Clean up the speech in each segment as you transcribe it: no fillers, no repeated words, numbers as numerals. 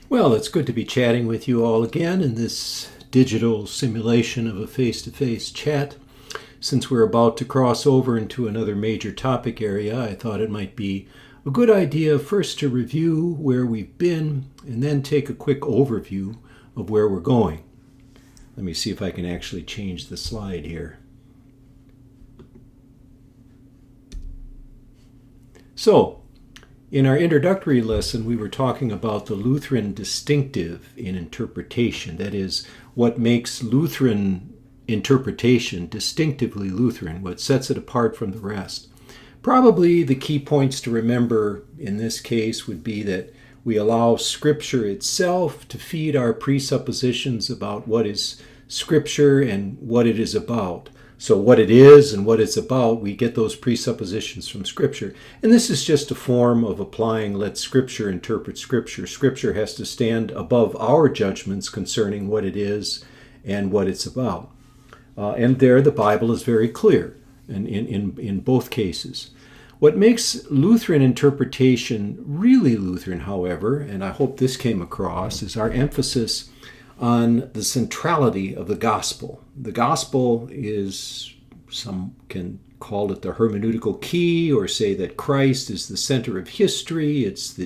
Well, it's good to be chatting with you all again in this digital simulation of a face-to-face chat. Since we're about to cross over into another major topic area, I thought it might be a good idea first to review where we've been and then take a quick overview of where we're going. Let me see if I can actually change the slide here. So, in our introductory lesson, we were talking about the Lutheran distinctive in interpretation. That is, what makes Lutheran interpretation distinctively Lutheran, what sets it apart from the rest. Probably the key points to remember in this case would be that we allow Scripture itself to feed our presuppositions about what is Scripture and what it is about. So what it is and what it's about, we get those presuppositions from Scripture. And this is just a form of applying let Scripture interpret Scripture. Scripture has to stand above our judgments concerning what it is and what it's about. And there the Bible is very clear in both cases. What makes Lutheran interpretation really Lutheran, however, and I hope this came across, is our emphasis on the centrality of the gospel. The gospel is, some can call it the hermeneutical key, or say that Christ is the center of history.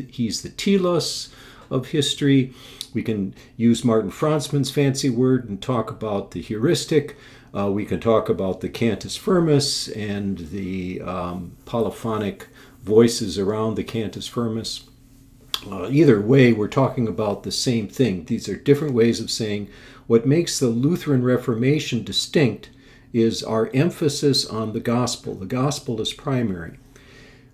He's the telos of history. We can use Martin Franzmann's fancy word and talk about the heuristic. We can talk about the cantus firmus and the polyphonic voices around the cantus firmus. Either way, we're talking about the same thing. These are different ways of saying what makes the Lutheran Reformation distinct is our emphasis on the gospel. The gospel is primary.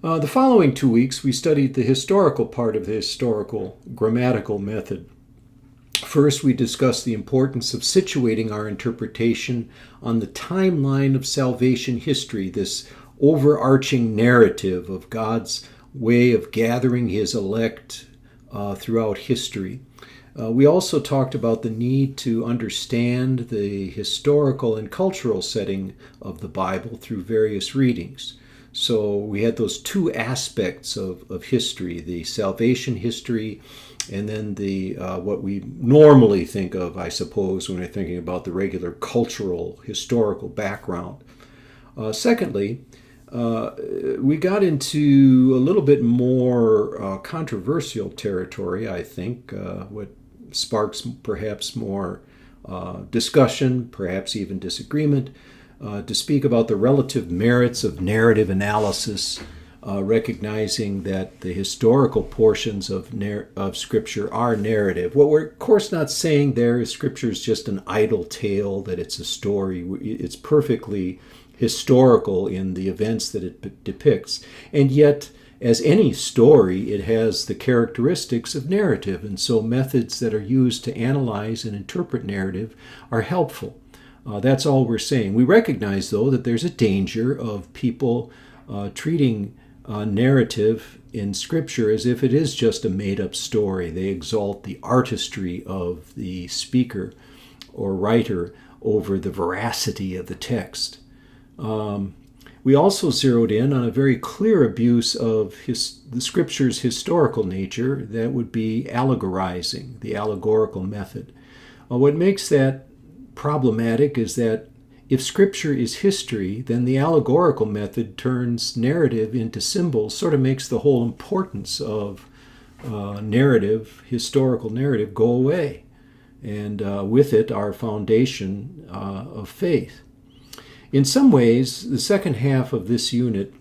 The following 2 weeks, we studied the historical part of the historical grammatical method. First, we discussed the importance of situating our interpretation on the timeline of salvation history, this overarching narrative of God's way of gathering his elect throughout history. We also talked about the need to understand the historical and cultural setting of the Bible through various readings. So we had those two aspects of history, the salvation history and then the what we normally think of, I suppose, when we're thinking about the regular cultural, historical background. Secondly, we got into a little bit more controversial territory, I think, what sparks perhaps more discussion, perhaps even disagreement, to speak about the relative merits of narrative analysis, recognizing that the historical portions of Scripture are narrative. What we're, of course, not saying there is Scripture is just an idle tale, that it's a story. It's perfectly historical in the events that it depicts. And yet, as any story, it has the characteristics of narrative. And so methods that are used to analyze and interpret narrative are helpful. That's all we're saying. We recognize, though, that there's a danger of people treating narrative in Scripture as if it is just a made-up story. They exalt the artistry of the speaker or writer over the veracity of the text. We also zeroed in on a very clear abuse of the Scripture's historical nature. That would be allegorizing, the allegorical method. What makes that problematic is that if Scripture is history, then the allegorical method turns narrative into symbols, sort of makes the whole importance of narrative, historical narrative, go away. And with it, our foundation of faith. In some ways, the second half of this unit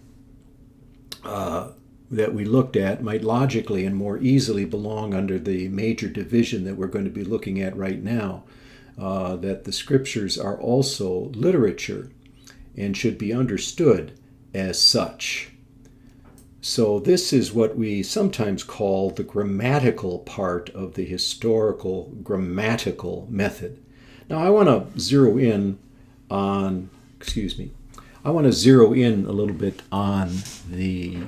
that we looked at might logically and more easily belong under the major division that we're going to be looking at right now, that the Scriptures are also literature and should be understood as such. So this is what we sometimes call the grammatical part of the historical grammatical method. Now I want to zero in a little bit on the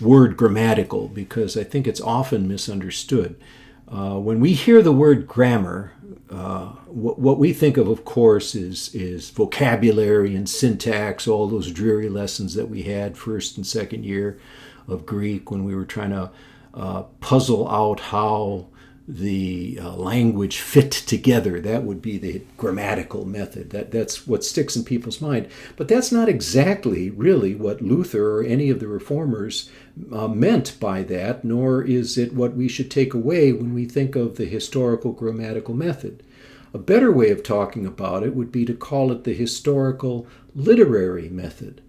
word grammatical, because I think it's often misunderstood. When we hear the word grammar, what we think of course, is vocabulary and syntax, all those dreary lessons that we had first and second year of Greek when we were trying to puzzle out how the language fit together. That would be the grammatical method. That's what sticks in people's mind. But that's not exactly really what Luther or any of the reformers meant by that, nor is it what we should take away when we think of the historical grammatical method. A better way of talking about it would be to call it the historical literary method.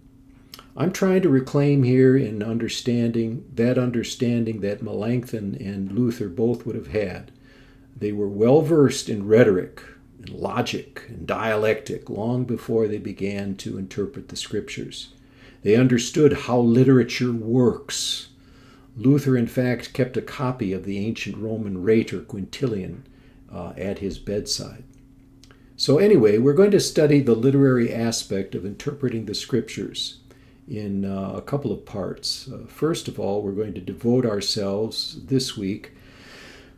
I'm trying to reclaim here in understanding that Melanchthon and Luther both would have had. They were well versed in rhetoric, and logic, and dialectic long before they began to interpret the scriptures. They understood how literature works. Luther, in fact, kept a copy of the ancient Roman Rhetoric Quintilian at his bedside. So anyway, we're going to study the literary aspect of interpreting the scriptures in a couple of parts. First of all, we're going to devote ourselves this week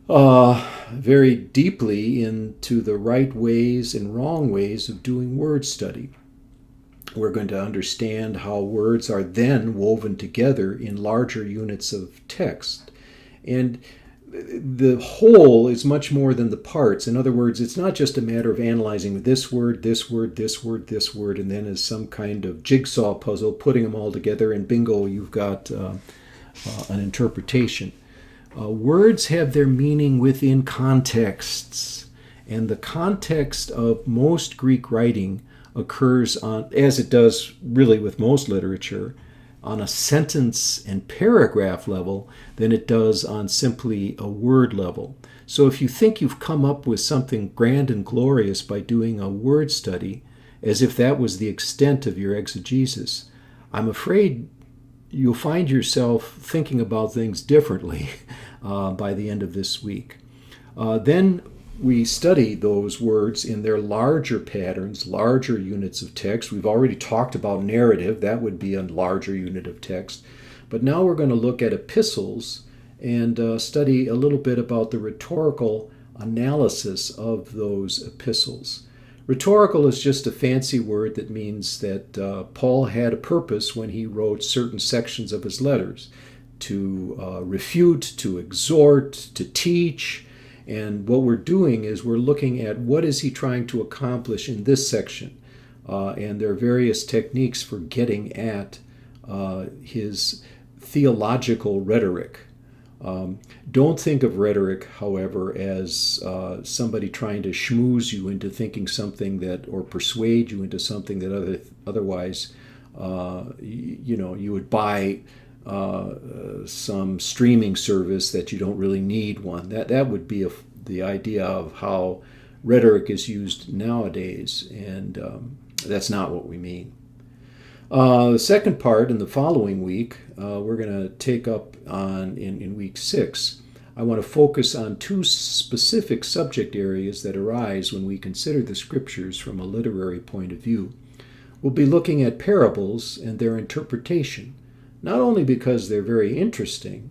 very deeply into the right ways and wrong ways of doing word study. We're going to understand how words are then woven together in larger units of text. And the whole is much more than the parts. In other words, it's not just a matter of analyzing this word, this word, this word, this word, and then as some kind of jigsaw puzzle, putting them all together, and bingo, you've got an interpretation. Words have their meaning within contexts, and the context of most Greek writing occurs on, as it does really with most literature, on a sentence and paragraph level than it does on simply a word level. So if you think you've come up with something grand and glorious by doing a word study, as if that was the extent of your exegesis, I'm afraid you'll find yourself thinking about things differently by the end of this week. Then we study those words in their larger patterns, larger units of text. We've already talked about narrative. That would be a larger unit of text. But now we're going to look at epistles and study a little bit about the rhetorical analysis of those epistles. Rhetorical is just a fancy word that means that Paul had a purpose when he wrote certain sections of his letters, to refute, to exhort, to teach. And what we're doing is we're looking at what is he trying to accomplish in this section. And there are various techniques for getting at his theological rhetoric. Don't think of rhetoric, however, as somebody trying to schmooze you into thinking something that, or persuade you into something that otherwise, you would buy some streaming service that you don't really need one. That would be the idea of how rhetoric is used nowadays, and that's not what we mean. The second part in the following week, we're going to take up on in week 6. I want to focus on two specific subject areas that arise when we consider the scriptures from a literary point of view. We'll be looking at parables and their interpretation, not only because they're very interesting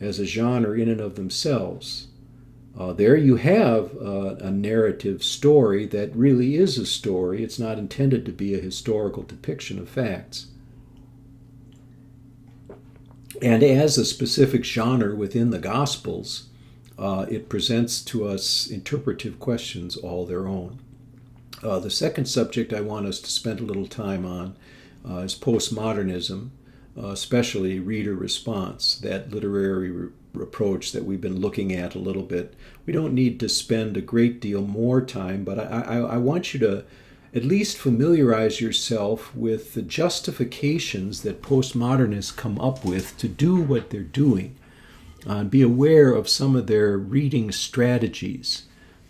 as a genre in and of themselves. There you have a narrative story that really is a story. It's not intended to be a historical depiction of facts. And as a specific genre within the Gospels, it presents to us interpretive questions all their own. The second subject I want us to spend a little time on is postmodernism, especially reader response, that literary approach that we've been looking at a little bit. We don't need to spend a great deal more time, but I want you to at least familiarize yourself with the justifications that postmodernists come up with to do what they're doing. Be aware of some of their reading strategies.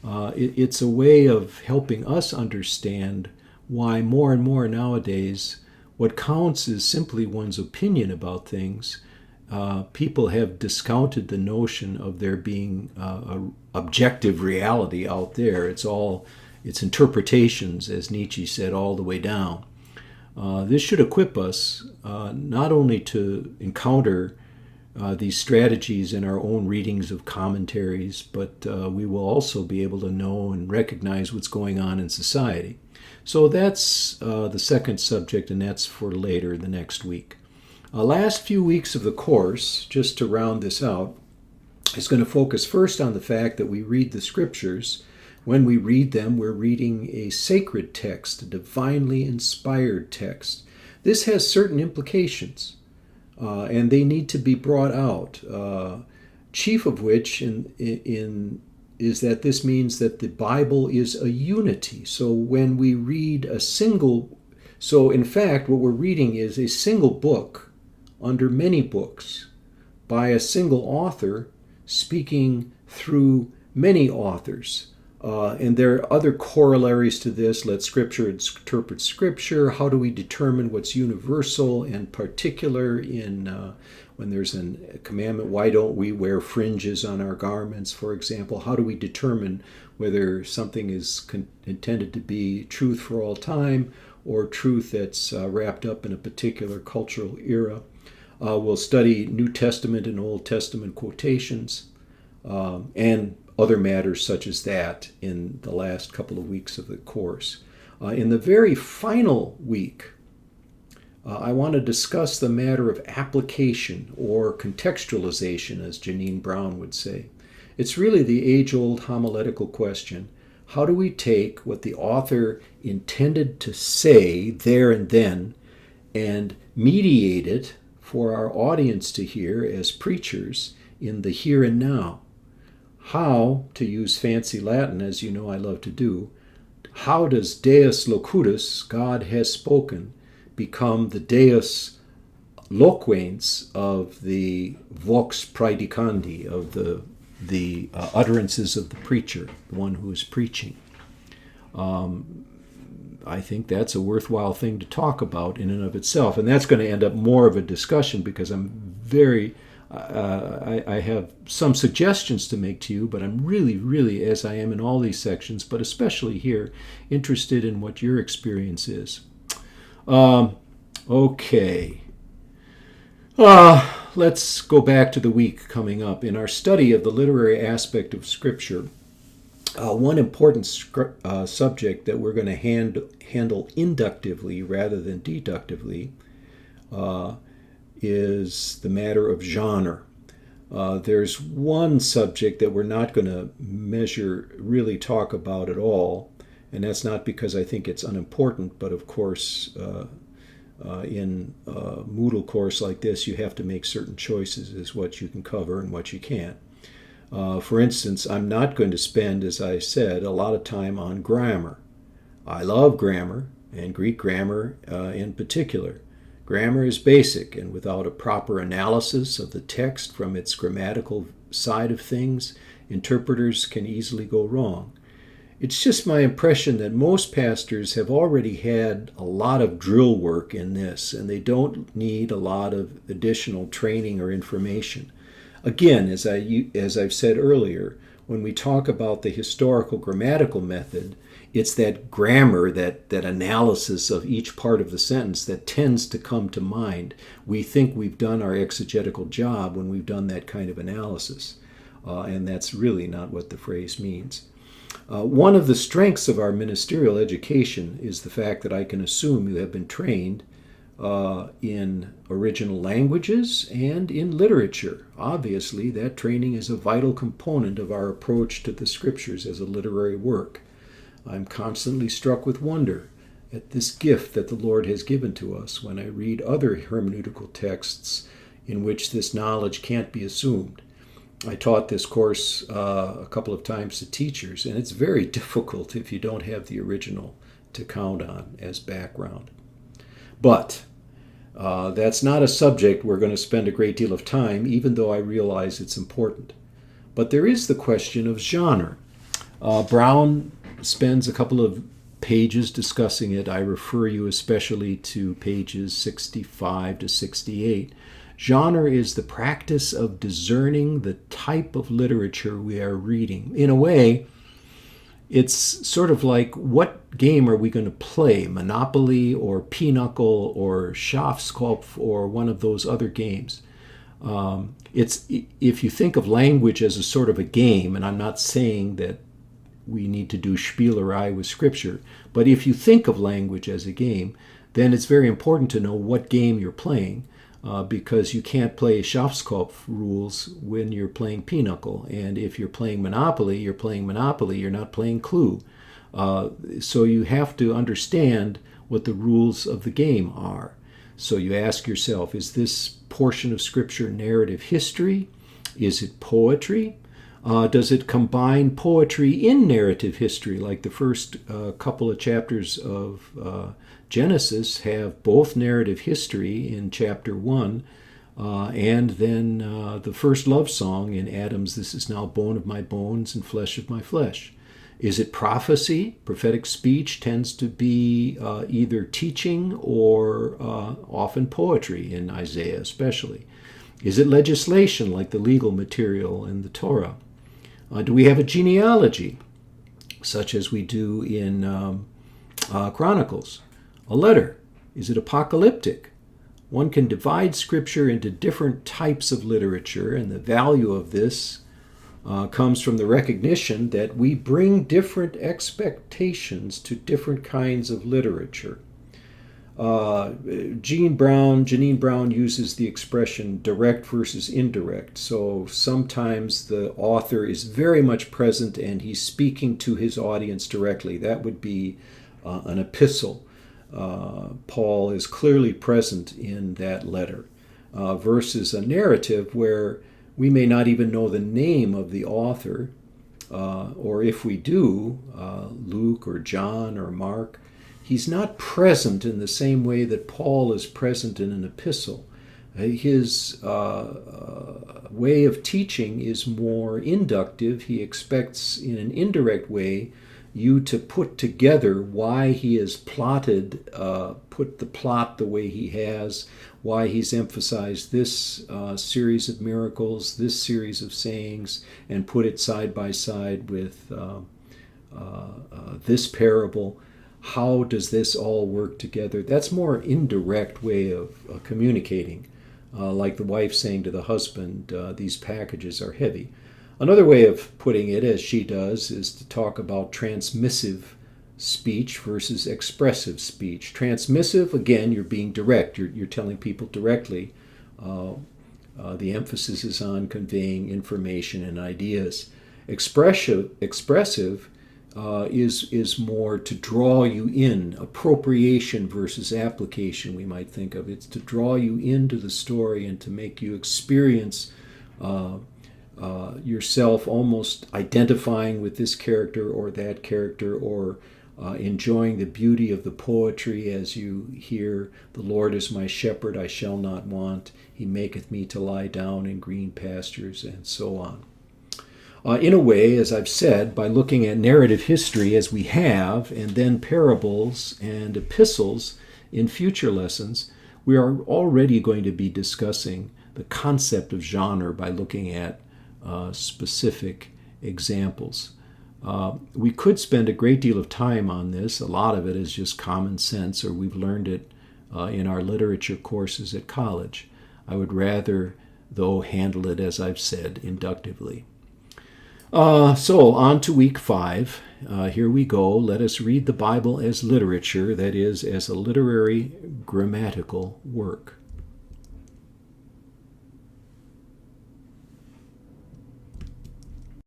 It's a way of helping us understand why more and more nowadays what counts is simply one's opinion about things. People have discounted the notion of there being objective reality out there. It's interpretations, as Nietzsche said, all the way down. This should equip us not only to encounter these strategies in our own readings of commentaries, but we will also be able to know and recognize what's going on in society. So that's the second subject, and that's for later the next week. Last few weeks of the course, just to round this out, is going to focus first on the fact that we read the scriptures. When we read them, we're reading a sacred text, a divinely inspired text. This has certain implications, and they need to be brought out. Chief of which is that this means that the Bible is a unity. So when we read in fact, what we're reading is a single book under many books by a single author speaking through many authors. And there are other corollaries to this. Let Scripture interpret Scripture. How do we determine what's universal and particular in when there's a commandment? Why don't we wear fringes on our garments, for example? How do we determine whether something is intended to be truth for all time or truth that's wrapped up in a particular cultural era? We'll study New Testament and Old Testament quotations and other matters such as that in the last couple of weeks of the course. In the very final week, I want to discuss the matter of application or contextualization, as Janine Brown would say. It's really the age-old homiletical question. How do we take what the author intended to say there and then and mediate it for our audience to hear as preachers in the here and now? How, to use fancy Latin, as you know I love to do, how does Deus locutus, God has spoken, become the Deus loquens of the vox praedicandi, of the utterances of the preacher, the one who is preaching? I think that's a worthwhile thing to talk about in and of itself. And that's going to end up more of a discussion because I have some suggestions to make to you, but I'm really, as I am in all these sections, but especially here, interested in what your experience is. Okay. Let's go back to the week coming up. In our study of the literary aspect of Scripture, one important subject that we're going to handle inductively rather than deductively is the matter of genre. There's one subject that we're not going to really talk about at all, and that's not because I think it's unimportant, but of course in a Moodle course like this you have to make certain choices as what you can cover and what you can't. For instance, I'm not going to spend, as I said, a lot of time on grammar. I love grammar, and Greek grammar in particular. Grammar is basic, and without a proper analysis of the text from its grammatical side of things, interpreters can easily go wrong. It's just my impression that most pastors have already had a lot of drill work in this, and they don't need a lot of additional training or information. Again, as I've said earlier, when we talk about the historical grammatical method, it's that grammar, that analysis of each part of the sentence that tends to come to mind. We think we've done our exegetical job when we've done that kind of analysis, and that's really not what the phrase means. One of the strengths of our ministerial education is the fact that I can assume you have been trained in original languages and in literature. Obviously, that training is a vital component of our approach to the Scriptures as a literary work. I'm constantly struck with wonder at this gift that the Lord has given to us when I read other hermeneutical texts in which this knowledge can't be assumed. I taught this course a couple of times to teachers, and it's very difficult if you don't have the original to count on as background. But that's not a subject we're going to spend a great deal of time, even though I realize it's important. But there is the question of genre. Brown spends a couple of pages discussing it. I refer you especially to pages 65 to 68. Genre is the practice of discerning the type of literature we are reading. In a way, it's sort of like, what game are we going to play? Monopoly or Pinochle or Schafskopf or one of those other games. If you think of language as a sort of a game, and I'm not saying that we need to do Spielerei with Scripture, but if you think of language as a game, then it's very important to know what game you're playing. because you can't play Schafskopf rules when you're playing Pinochle. And if you're playing Monopoly, you're not playing Clue. So you have to understand what the rules of the game are. So you ask yourself, is this portion of Scripture narrative history? Is it poetry? Does it combine poetry in narrative history, like the first couple of chapters of Genesis have both narrative history in chapter 1 and then the first love song in Adam's "This is now bone of my bones and flesh of my flesh"? Is it prophecy? Prophetic speech tends to be either teaching or often poetry, in Isaiah especially. Is it legislation, like the legal material in the Torah? Do we have a genealogy, such as we do in Chronicles? A letter? Is it apocalyptic? One can divide Scripture into different types of literature, and the value of this comes from the recognition that we bring different expectations to different kinds of literature. Janine Brown uses the expression direct versus indirect. So sometimes the author is very much present and he's speaking to his audience directly. That would be an epistle. Paul is clearly present in that letter, versus a narrative where we may not even know the name of the author, or if we do, Luke or John or Mark, he's not present in the same way that Paul is present in an epistle. His way of teaching is more inductive. He expects, in an indirect way, you to put together why he has put the plot the way he has, why he's emphasized this series of miracles, this series of sayings, and put it side by side with this parable. How does this all work together? That's more indirect way of communicating, like the wife saying to the husband, these packages are heavy. Another way of putting it, as she does, is to talk about transmissive speech versus expressive speech. Transmissive, again, you're being direct. You're telling people directly. The emphasis is on conveying information and ideas. Expressive is more to draw you in. Appropriation versus application, we might think of. It's to draw you into the story and to make you experience yourself almost identifying with this character or that character, or enjoying the beauty of the poetry as you hear, "The Lord is my shepherd, I shall not want. He maketh me to lie down in green pastures," and so on. In a way, as I've said, by looking at narrative history as we have, and then parables and epistles in future lessons, we are already going to be discussing the concept of genre by looking at specific examples. We could spend a great deal of time on this. A lot of it is just common sense, or we've learned it in our literature courses at college. I would rather, though, handle it, as I've said, inductively. So on to week 5. Here we go. Let us read the Bible as literature, that is, as a literary grammatical work.